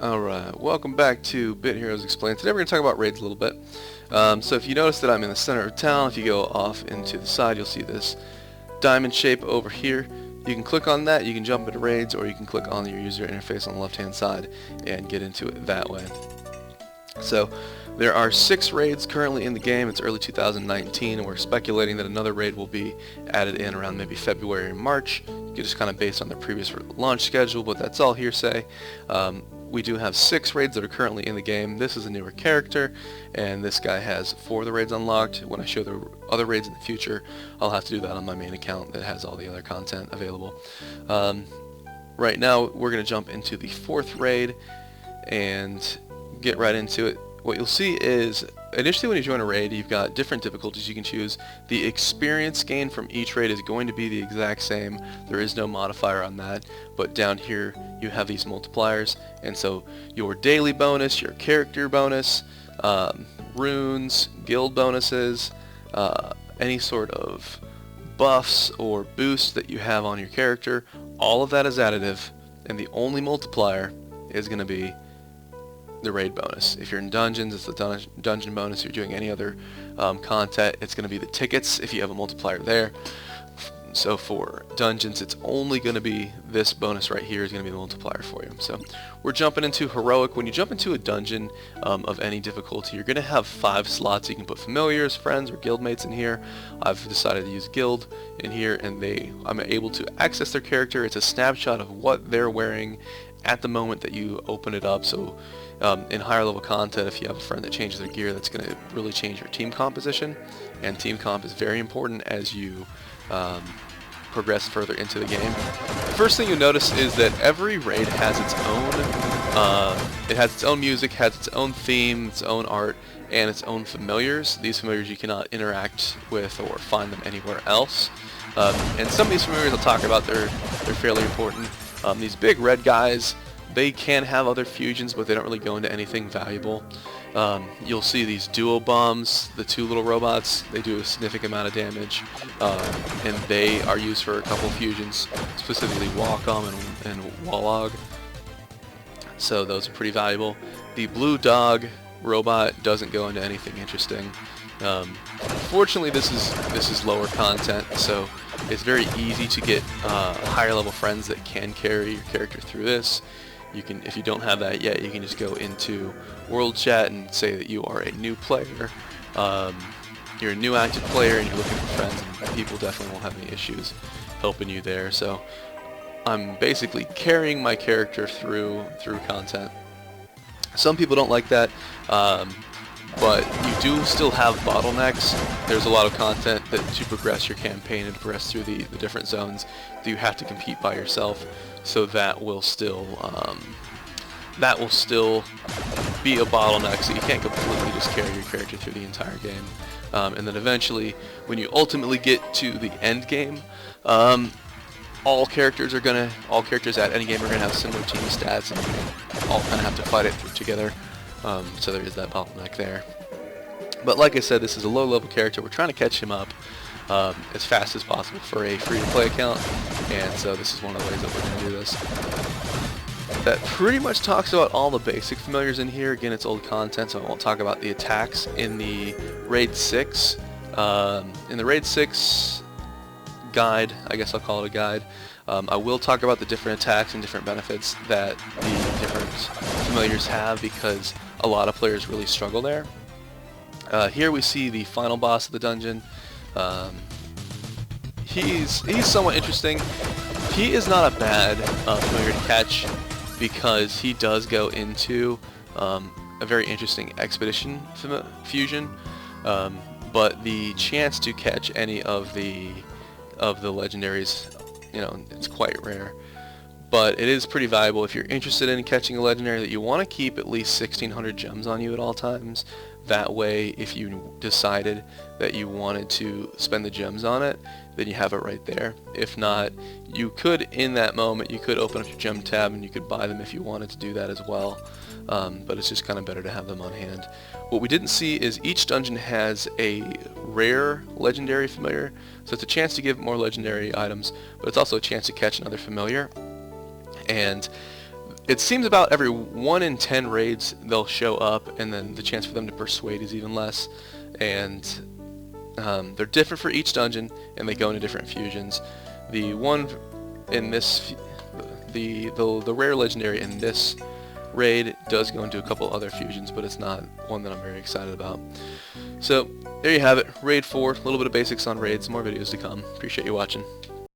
Alright, welcome back to Bit Heroes Explained. Today we're going to talk about raids a little bit. So if you notice that I'm in the center of town, if you go off into the side, you'll see this diamond shape over here. You can click on that, you can jump into raids, or you can click on your user interface on the left hand side and get into it that way. So there are 6 raids currently in the game. It's early 2019 and we're speculating that another raid will be added in around maybe February or March. Just kind of based on the previous launch schedule, but that's all hearsay. We do have 6 raids that are currently in the game. This is a newer character, and this guy has 4 of the raids unlocked. When I show the other raids in the future, I'll have to do that on my main account that has all the other content available. Right now, we're going to jump into the 4th raid and get right into it. What you'll see is, initially when you join a raid, you've got different difficulties you can choose. The experience gained from each raid is going to be the exact same. There is no modifier on that, but down here you have these multipliers, and so your daily bonus, your character bonus, runes, guild bonuses, any sort of buffs or boosts that you have on your character, all of that is additive, and the only multiplier is going to be the raid bonus. If you're in dungeons, it's the dungeon bonus. If you're doing any other content, it's going to be the tickets if you have a multiplier there. So for dungeons, it's only going to be this bonus right here is going to be the multiplier for you. So we're jumping into heroic. When you jump into a dungeon of any difficulty, you're going to have 5 slots. You can put familiars, friends, or guildmates in here. I've decided to use guild in here, and I'm able to access their character. It's a snapshot of what they're wearing at the moment that you open it up. So in higher level content, if you have a friend that changes their gear, that's going to really change your team composition, and team comp is very important as you progress further into the game. The first thing you'll notice is that every raid has its own music, has its own theme, its own art, and its own familiars. These familiars you cannot interact with or find them anywhere else. And some of these familiars I'll talk about, they're fairly important. These big red guys, they can have other fusions, but they don't really go into anything valuable. You'll see these duo bombs, the 2 little robots. They do a significant amount of damage, and they are used for a couple of fusions, specifically Wacom and Wallog. So those are pretty valuable. The blue dog robot doesn't go into anything interesting. Fortunately, this is lower content, so it's very easy to get higher level friends that can carry your character through this. You can, if you don't have that yet, you can just go into World Chat and say that you are a new player. You're a new active player and you're looking for friends, and people definitely won't have any issues helping you there. So I'm basically carrying my character through content. Some people don't like that, but you do still have bottlenecks. There's a lot of content that to progress your campaign and progress through the different zones that you have to compete by yourself. So that will still be a bottleneck. So you can't completely just carry your character through the entire game. And then eventually, when you ultimately get to the end game, all characters at any game are gonna have similar team stats, and you all kind of have to fight it through together. So there is that bottleneck there. But like I said, this is a low-level character. We're trying to catch him up as fast as possible for a free-to-play account, and so this is one of the ways that we're going to do this. That pretty much talks about all the basic familiars in here. Again, it's old content, so I won't talk about the attacks in the Raid 6. In the Raid 6 guide, I guess I'll call it a guide, I will talk about the different attacks and different benefits that the different familiars have, because a lot of players really struggle there. Here we see the final boss of the dungeon. He's somewhat interesting. He is not a bad familiar to catch, because he does go into a very interesting expedition fusion, but the chance to catch any of the legendaries, it's quite rare. But it is pretty valuable if you're interested in catching a legendary that you want to keep at least 1,600 gems on you at all times. That way, if you decided that you wanted to spend the gems on it, then you have it right there. If not, you could, in that moment, you could open up your gem tab and you could buy them if you wanted to do that as well. But it's just kind of better to have them on hand. What we didn't see is each dungeon has a rare legendary familiar, so it's a chance to give more legendary items, but it's also a chance to catch another familiar. And it seems about every 1 in 10 raids they'll show up, and then the chance for them to persuade is even less. And they're different for each dungeon, and they go into different fusions. The one in this, the rare legendary in this raid does go into a couple other fusions, but it's not one that I'm very excited about. So there you have it, Raid 4, a little bit of basics on raids, more videos to come. Appreciate you watching.